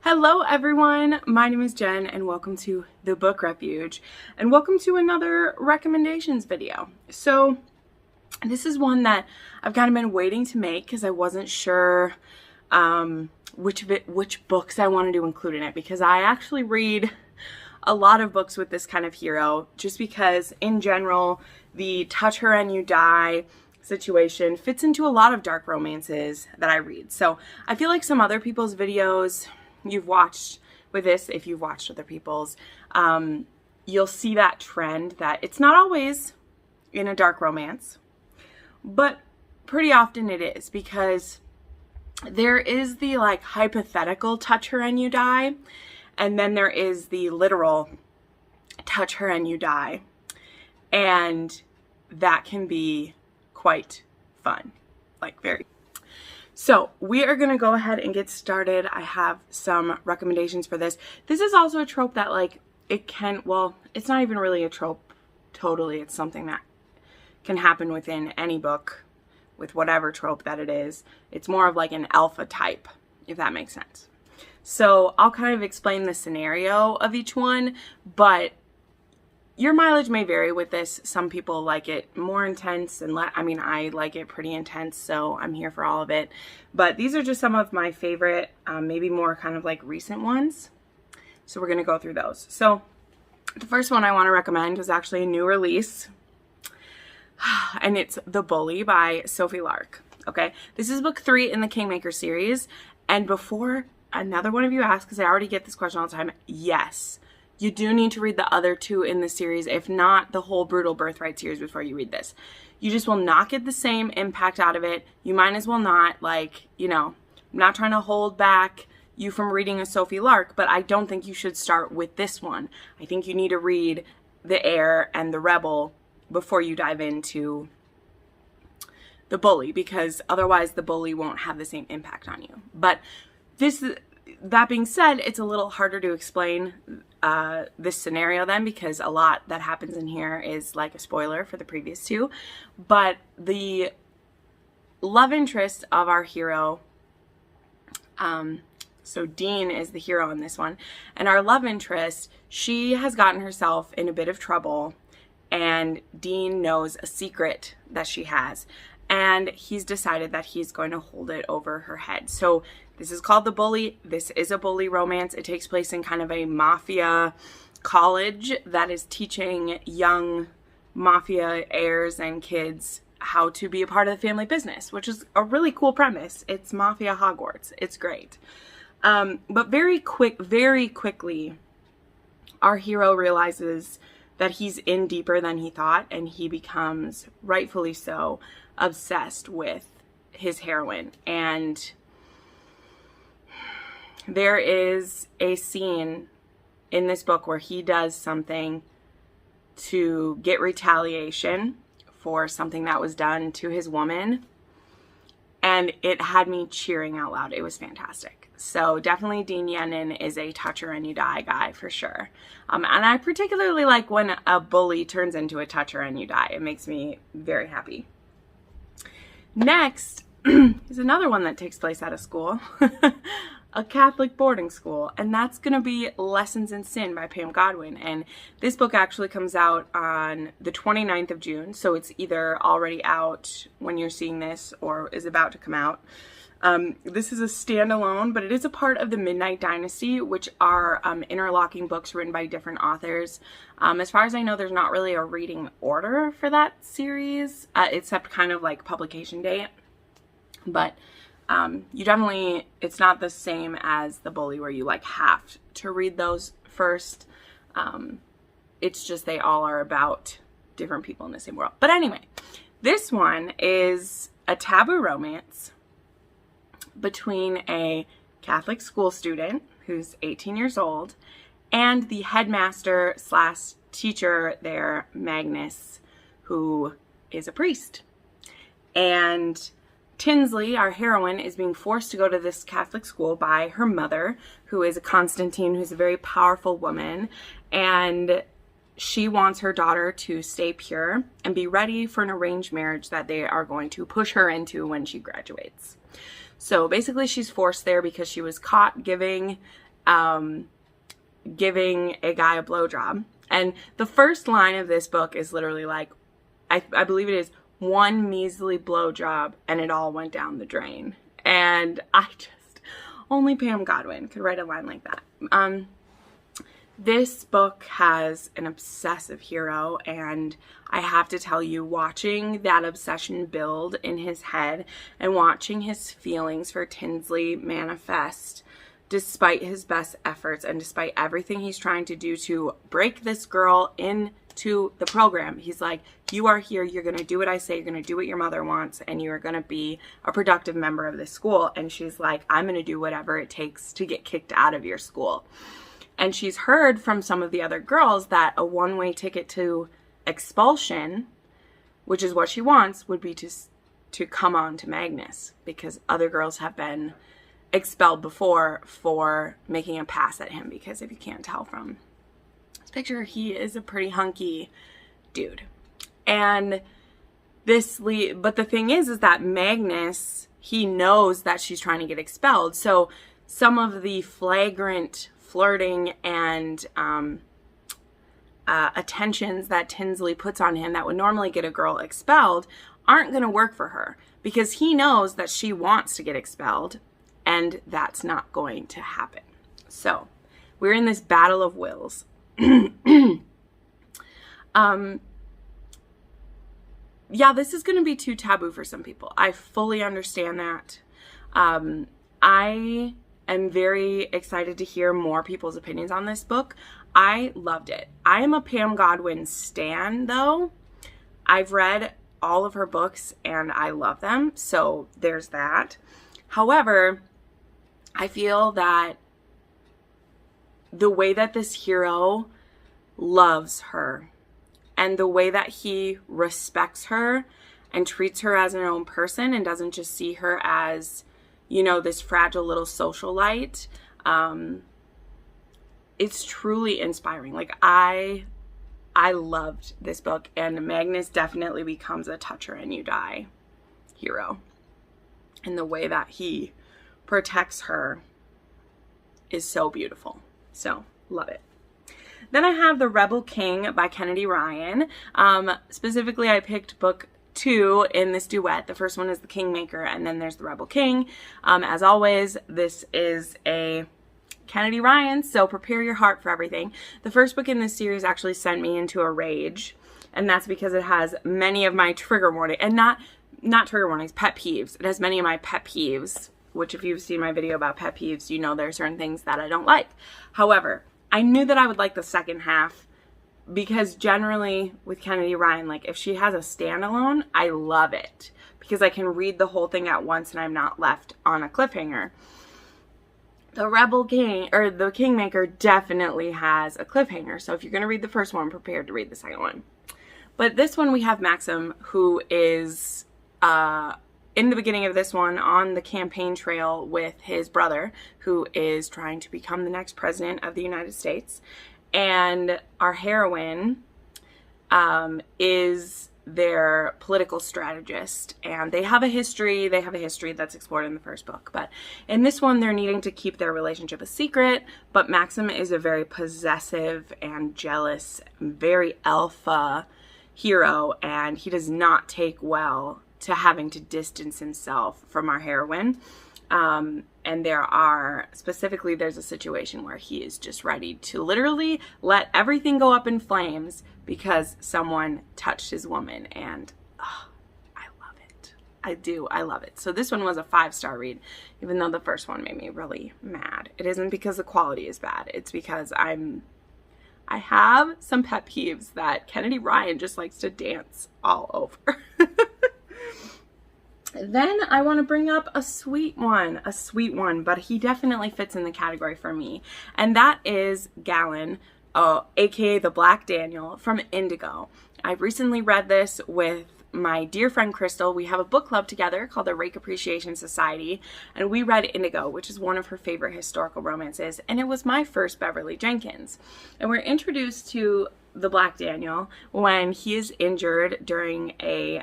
Hello everyone, my name is Jen and welcome to the Book Refuge and welcome to another recommendations video. So this is one that I've kind of been waiting to make because I wasn't sure which books I wanted to include in it, because I actually read a lot of books with this kind of hero just because in general the touch her and you die situation fits into a lot of dark romances that I read. So I feel like some other people's videos you've watched with this, if you've watched other people's, you'll see that trend that it's not always in a dark romance, but pretty often it is, because there is the like hypothetical touch her and you die, and then there is the literal touch her and you die, and that can be quite fun, like very. So we are going to go ahead and get started. I have some recommendations for this. This is also a trope that like it can, well, it's not even really a trope totally. It's something that can happen within any book with whatever trope that it is. It's more of like an alpha type, if that makes sense. So I'll kind of explain the scenario of each one, but your mileage may vary with this. Some people like it more intense, and I like it pretty intense, so I'm here for all of it. But these are just some of my favorite, maybe more kind of like recent ones. So we're going to go through those. So the first one I want to recommend is actually a new release, and it's The Bully by Sophie Lark. Okay, this is book 3 in the Kingmaker series, and before another one of you asks, because I already get this question all the time, yes, you do need to read the other 2 in the series, if not the whole Brutal Birthright series, before you read this. You just will not get the same impact out of it. You might as well not, like, you know, I'm not trying to hold back you from reading a Sophie Lark, but I don't think you should start with this one. I think you need to read The Heir and The Rebel before you dive into The Bully, because otherwise The Bully won't have the same impact on you. But that being said, it's a little harder to explain this scenario then, because a lot that happens in here is like a spoiler for the previous 2. But the love interest of our hero, so Dean is the hero in this one, and our love interest, she has gotten herself in a bit of trouble, and Dean knows a secret that she has, and he's decided that he's going to hold it over her head. So this is called The Bully. This is a bully romance. It takes place in kind of a mafia college that is teaching young mafia heirs and kids how to be a part of the family business, which is a really cool premise. It's mafia Hogwarts. It's great. But very quickly, our hero realizes that he's in deeper than he thought, and he becomes, rightfully so, obsessed with his heroine. And there is a scene in this book where he does something to get retaliation for something that was done to his woman, and it had me cheering out loud. It was fantastic. So definitely Dean Yenin is a touch her and you die guy for sure. And I particularly like when a bully turns into a touch her and you die. It makes me very happy. Next is another one that takes place at a school. A Catholic boarding school, and that's going to be Lessons in Sin by Pam Godwin. And this book actually comes out on the 29th of June, so it's either already out when you're seeing this or is about to come out. This is a standalone, but it is a part of the Midnight Dynasty, which are interlocking books written by different authors. As far as I know, there's not really a reading order for that series, except kind of like publication date. But you definitely, it's not the same as The Bully where you like have to read those first. It's just they all are about different people in the same world. But anyway, this one is a taboo romance between a Catholic school student who's 18 years old and the headmaster / teacher there, Magnus, who is a priest. And Tinsley, our heroine, is being forced to go to this Catholic school by her mother, who is a Constantine, who's a very powerful woman, and she wants her daughter to stay pure and be ready for an arranged marriage that they are going to push her into when she graduates. So basically she's forced there because she was caught giving giving a guy a blowjob. And the first line of this book is literally like, I believe it is, one measly blowjob and it all went down the drain. And only Pam Godwin could write a line like that. This book has an obsessive hero, and I have to tell you, watching that obsession build in his head and watching his feelings for Tinsley manifest despite his best efforts and despite everything he's trying to do to break this girl into the program. He's like, you are here, you're going to do what I say, you're going to do what your mother wants, and you are going to be a productive member of this school. And she's like, I'm going to do whatever it takes to get kicked out of your school. And she's heard from some of the other girls that a one-way ticket to expulsion, which is what she wants, would be to come on to Magnus, because other girls have been expelled before for making a pass at him, because if you can't tell from this picture, he is a pretty hunky dude. And but the thing is that Magnus, he knows that she's trying to get expelled. So some of the flagrant flirting and attentions that Tinsley puts on him that would normally get a girl expelled aren't going to work for her, because he knows that she wants to get expelled, and that's not going to happen. So we're in this battle of wills. Yeah, this is going to be too taboo for some people. I fully understand that. I am very excited to hear more people's opinions on this book. I loved it. I am a Pam Godwin stan, though. I've read all of her books and I love them, so there's that. However, I feel that the way that this hero loves her and the way that he respects her and treats her as an own person and doesn't just see her as, you know, this fragile little socialite, it's truly inspiring. Like, I loved this book, and Magnus definitely becomes a touch her and you die hero. And the way that he protects her is so beautiful. So, love it. Then I have The Rebel King by Kennedy Ryan. Specifically, I picked book 2 in this duet. The first one is The Kingmaker, and then there's The Rebel King. As always, this is a Kennedy Ryan, so prepare your heart for everything. The first book in this series actually sent me into a rage, and that's because it has many of my trigger warnings, and not trigger warnings, pet peeves. It has many of my pet peeves, which if you've seen my video about pet peeves, you know there are certain things that I don't like. However, I knew that I would like the second half, because generally with Kennedy Ryan, like, if she has a standalone, I love it, because I can read the whole thing at once and I'm not left on a cliffhanger. The Rebel King, or The Kingmaker, definitely has a cliffhanger. So if you're going to read the first one, prepare to read the second one. But this one, we have Maxim, who is in the beginning of this one on the campaign trail with his brother, who is trying to become the next president of the United States. And our heroine is their political strategist, and they have a history that's explored in the first book, but in this one they're needing to keep their relationship a secret. But Maxim is a very possessive and jealous, very alpha hero, and he does not take well to having to distance himself from our heroine. And there's a situation where he is just ready to literally let everything go up in flames because someone touched his woman, and I love it. I love it. So this one was a 5-star read, even though the first one made me really mad. It isn't because the quality is bad. It's because I have some pet peeves that Kennedy Ryan just likes to dance all over. Then I want to bring up a sweet one, but he definitely fits in the category for me. And that is Galen, aka the Black Daniel from Indigo. I recently read this with my dear friend Crystal. We have a book club together called the Rake Appreciation Society, and we read Indigo, which is one of her favorite historical romances, and it was my first Beverly Jenkins. And we're introduced to the Black Daniel when he is injured during a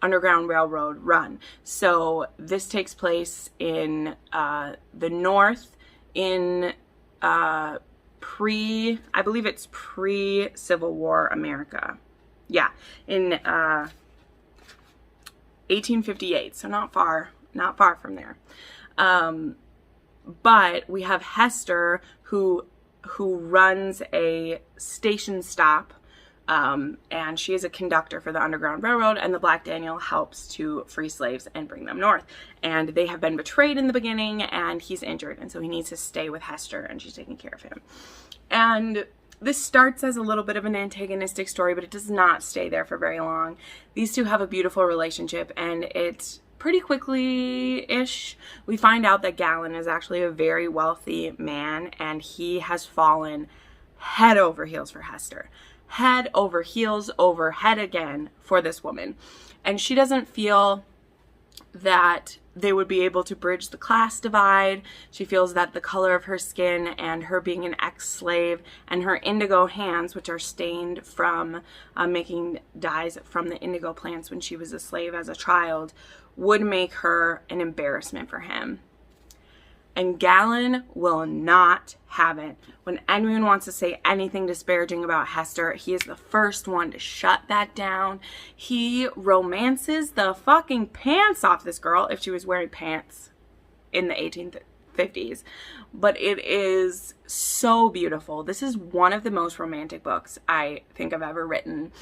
Underground Railroad run. So this takes place in the North in I believe it's pre-Civil War America. Yeah, in 1858, so not far from there. But we have Hester who runs a station stop, and she is a conductor for the Underground Railroad, and the Black Daniel helps to free slaves and bring them north. And they have been betrayed in the beginning, and he's injured, and so he needs to stay with Hester, and she's taking care of him. And this starts as a little bit of an antagonistic story, but it does not stay there for very long. These two have a beautiful relationship, and it's pretty quickly-ish, we find out that Galen is actually a very wealthy man, and he has fallen head over heels for Hester. Head over heels over head again for this woman. And she doesn't feel that they would be able to bridge the class divide. She feels that the color of her skin and her being an ex-slave and her indigo hands, which are stained from making dyes from the indigo plants when she was a slave as a child, would make her an embarrassment for him. And Galen will not have it. When anyone wants to say anything disparaging about Hester, he is the first one to shut that down. He romances the fucking pants off this girl, if she was wearing pants in the 1850s. But it is so beautiful. This is one of the most romantic books I think I've ever written.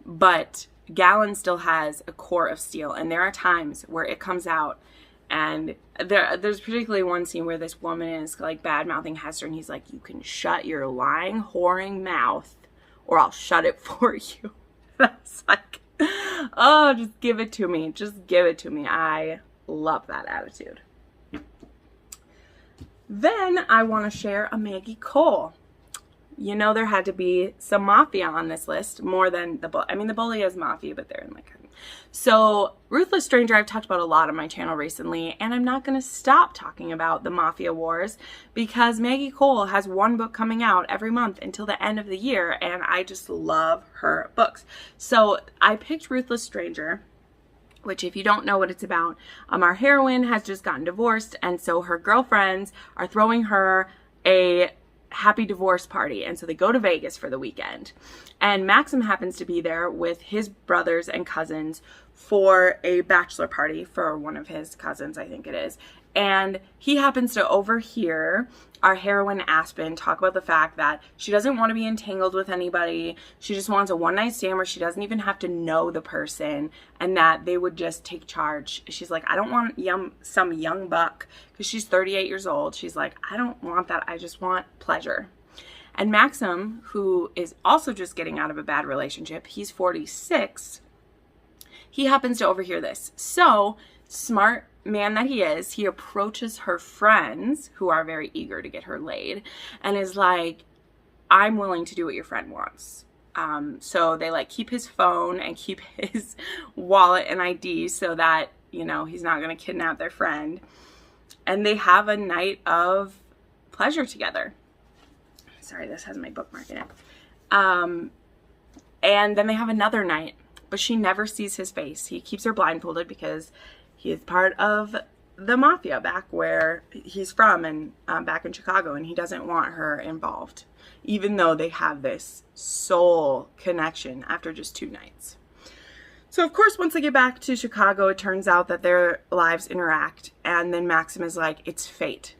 But Galen still has a core of steel, and there are times where it comes out, and there's particularly one scene where this woman is like bad-mouthing Hester, and he's like, you can shut your lying, whoring mouth, or I'll shut it for you. That's like, oh, just give it to me. Just give it to me. I love that attitude. Then I want to share a Maggie Cole. You know, there had to be some mafia on this list, more than the bully. I mean, the bully is mafia, but they're in like... So, Ruthless Stranger I've talked about a lot on my channel recently, and I'm not going to stop talking about the mafia wars because Maggie Cole has one book coming out every month until the end of the year, and I just love her books. So, I picked Ruthless Stranger, which, if you don't know what it's about, our heroine has just gotten divorced, and so her girlfriends are throwing her a happy divorce party, and so they go to Vegas for the weekend, and Maxim happens to be there with his brothers and cousins for a bachelor party for one of his cousins, I think it is, and he happens to overhear our heroine Aspen talk about the fact that she doesn't want to be entangled with anybody. She just wants a one-night stand where she doesn't even have to know the person, and that they would just take charge. She's like, I don't want some young buck, because she's 38 years old. She's like, I don't want that. I just want pleasure. And Maxim, who is also just getting out of a bad relationship, he's 46, he happens to overhear this. So, smart man that he is, he approaches her friends, who are very eager to get her laid, and is like, I'm willing to do what your friend wants. So they like keep his phone and keep his wallet and ID so that, you know, he's not going to kidnap their friend. And they have a night of pleasure together. Sorry, this has my bookmark in it. And then they have another night, but she never sees his face. He keeps her blindfolded because he is part of the mafia back where he's from, and back in Chicago, and he doesn't want her involved, even though they have this soul connection after just 2 nights. So, of course, once they get back to Chicago, it turns out that their lives interact, and then Maxim is like, it's fate.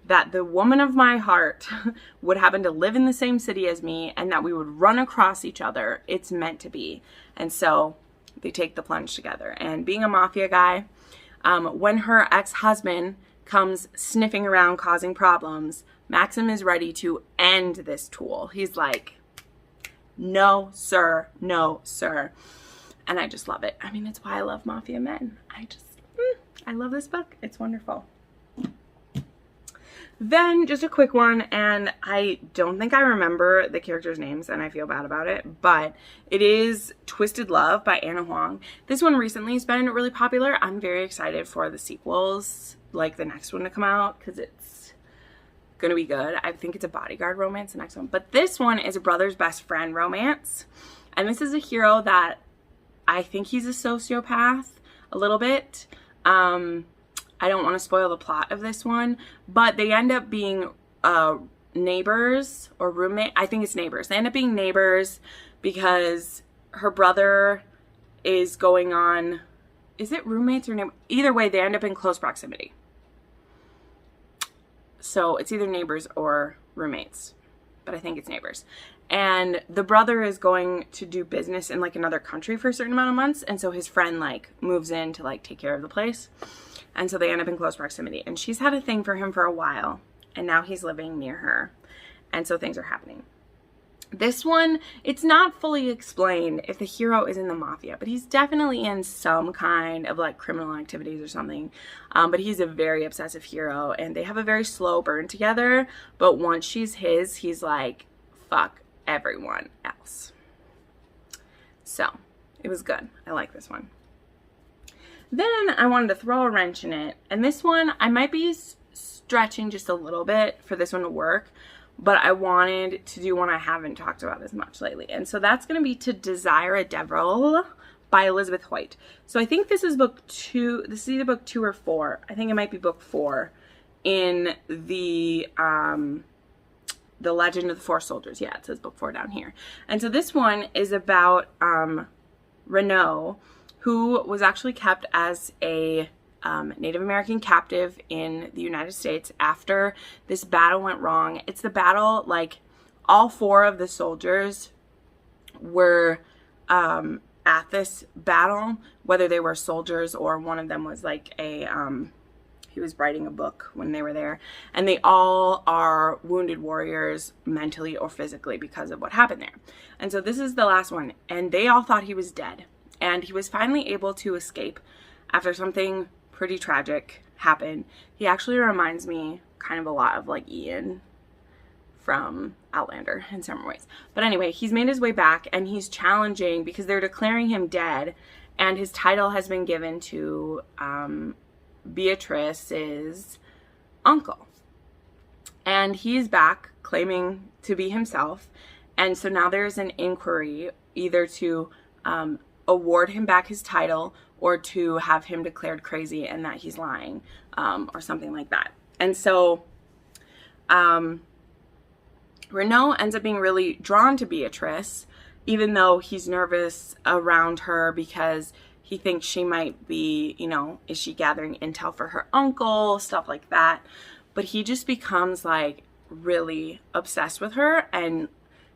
That the woman of my heart would happen to live in the same city as me, and that we would run across each other. It's meant to be. And so they take the plunge together. And being a mafia guy, when her ex-husband comes sniffing around causing problems, Maxim is ready to end this tool. He's like, no, sir. No, sir. And I just love it. I mean, it's why I love mafia men. I love this book. It's wonderful. Then, just a quick one, and I don't think I remember the characters' names, and I feel bad about it, but it is Twisted Love by Huang. This one recently has been really popular. I'm very excited for the sequels, like the next one to come out, because it's going to be good. I think it's a bodyguard romance, the next one. But this one is a brother's best friend romance, and this is a hero that I think he's a sociopath a little bit. I don't want to spoil the plot of this one, but they end up being neighbors or roommate. I think it's neighbors. They end up being neighbors because her brother is going on, is it roommates or neighbors? Either way, they end up in close proximity. So it's either neighbors or roommates, but I think it's neighbors. And the brother is going to do business in like another country for a certain amount of months. And so his friend like moves in to like take care of the place. And so they end up in close proximity. And she's had a thing for him for a while. And now he's living near her. And so things are happening. This one, it's not fully explained if the hero is in the mafia, but he's definitely in some kind of like criminal activities or something. But he's a very obsessive hero and they have a very slow burn together. But once she's his, he's like, fuck everyone else. So it was good. I like this one. Then I wanted to throw a wrench in it. And this one, I might be stretching just a little bit for this one to work. But I wanted to do one I haven't talked about as much lately. And so that's going to be To Desire a Devil by Elizabeth Hoyt. So I think this is book 2. This is either book 2 or 4. I think it might be book 4 in the Legend of the Four Soldiers. Yeah, it says book 4 down here. And so this one is about Renault, who was actually kept as a Native American captive in the United States after this battle went wrong. It's the battle, like, all 4 of the soldiers were at this battle, whether they were soldiers or one of them was like a, he was writing a book when they were there. And they all are wounded warriors mentally or physically because of what happened there. And so this is the last one. And they all thought he was dead. And he was finally able to escape after something pretty tragic happened. He actually reminds me kind of a lot of like Ian from Outlander in some ways. But anyway, he's made his way back and he's challenging because they're declaring him dead and his title has been given to Beatrice's uncle. And he's back claiming to be himself. And so now there's an inquiry either to award him back his title or to have him declared crazy and that he's lying, or something like that. And so Renault ends up being really drawn to Beatrice, even though he's nervous around her because he thinks she might be, you know, is she gathering intel for her uncle, stuff like that. But he just becomes like really obsessed with her and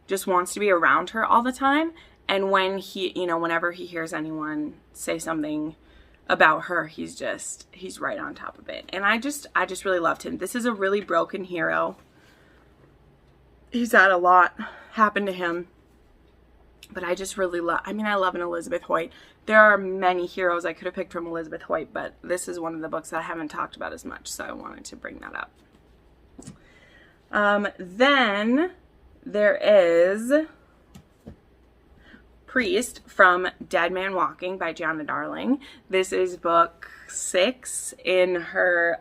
just wants to be around her all the time. And when he, you know, whenever he hears anyone say something about her, he's right on top of it. And I just really loved him. This is a really broken hero. He's had a lot happen to him. But I just really love, I mean, I love an Elizabeth Hoyt. There are many heroes I could have picked from Elizabeth Hoyt, but this is one of the books that I haven't talked about as much, so I wanted to bring that up. Then there is Priest from Dead Man Walking by Giana Darling. This is book 6 in her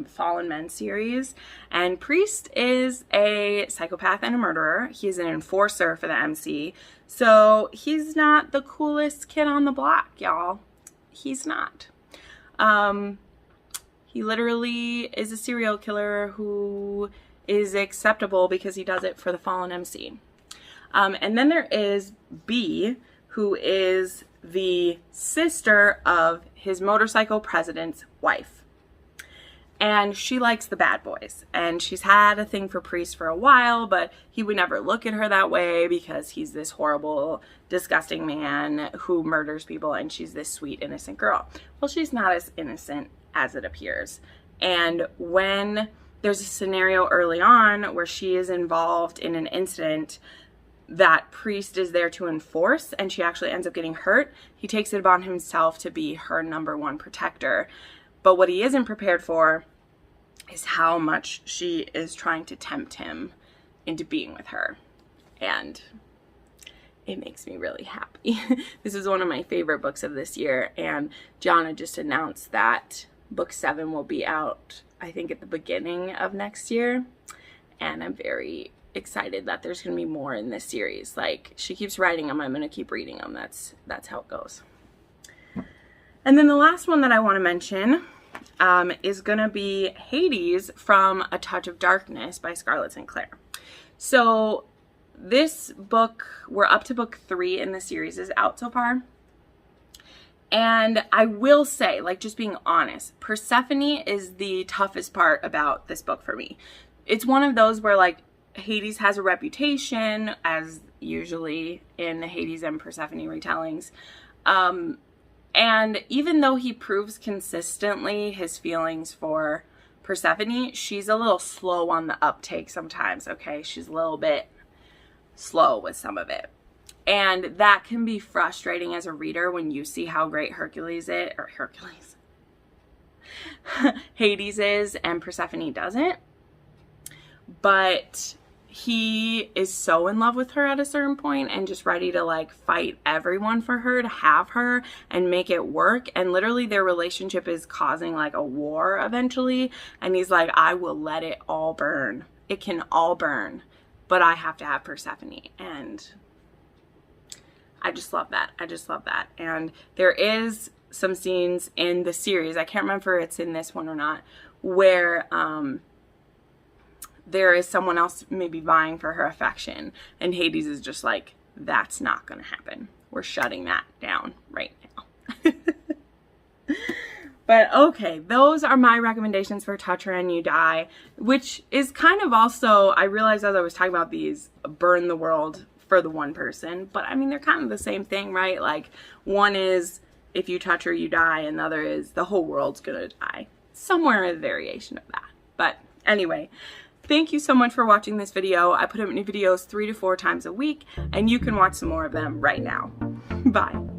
Fallen Men series. And Priest is a psychopath and a murderer. He's an enforcer for the MC. So he's not the coolest kid on the block, y'all. He's not. He literally is a serial killer who is acceptable because he does it for the fallen MC. And then there is B, who is the sister of his motorcycle president's wife. And she likes the bad boys. And she's had a thing for Priest for a while, but he would never look at her that way because he's this horrible, disgusting man who murders people and she's this sweet, innocent girl. Well, she's not as innocent as it appears. And when there's a scenario early on where she is involved in an incident that Priest is there to enforce and she actually ends up getting hurt, he takes it upon himself to be her #1 protector. But what he isn't prepared for is how much she is trying to tempt him into being with her. And it makes me really happy. This is one of my favorite books of this year, and Giana just announced that book 7 will be out, I think, at the beginning of next year. And I'm very excited that there's going to be more in this series. Like, she keeps writing them, I'm going to keep reading them. That's how it goes. And then the last one that I want to mention is gonna be Hades from A Touch of Darkness by Scarlett Sinclair. So this book, we're up to book 3 in the series, is out so far. And I will say, like, just being honest, Persephone is the toughest part about this book for me. It's one of those where, like, Hades has a reputation, as usually in the Hades and Persephone retellings. And even though he proves consistently his feelings for Persephone, she's a little slow on the uptake sometimes, okay? She's a little bit slow with some of it. And that can be frustrating as a reader when you see how great Hades is and Persephone doesn't. But he is so in love with her at a certain point and just ready to, like, fight everyone for her, to have her and make it work. And literally their relationship is causing, like, a war eventually. And he's like, I will let it all burn. It can all burn, but I have to have Persephone. And I just love that. I just love that. And there is some scenes in the series, I can't remember if it's in this one or not, where there is someone else maybe vying for her affection, and Hades is just like, that's not gonna happen. We're shutting that down right now. But okay, those are my recommendations for Touch Her and You Die, which is kind of also, I realized as I was talking about these, burn the world for the one person, but I mean, they're kind of the same thing, right? Like, one is, if you touch her, you die, and the other is, the whole world's gonna die. Somewhere a variation of that. But anyway, thank you so much for watching this video. I put up new videos 3 to 4 times a week, and you can watch some more of them right now. Bye.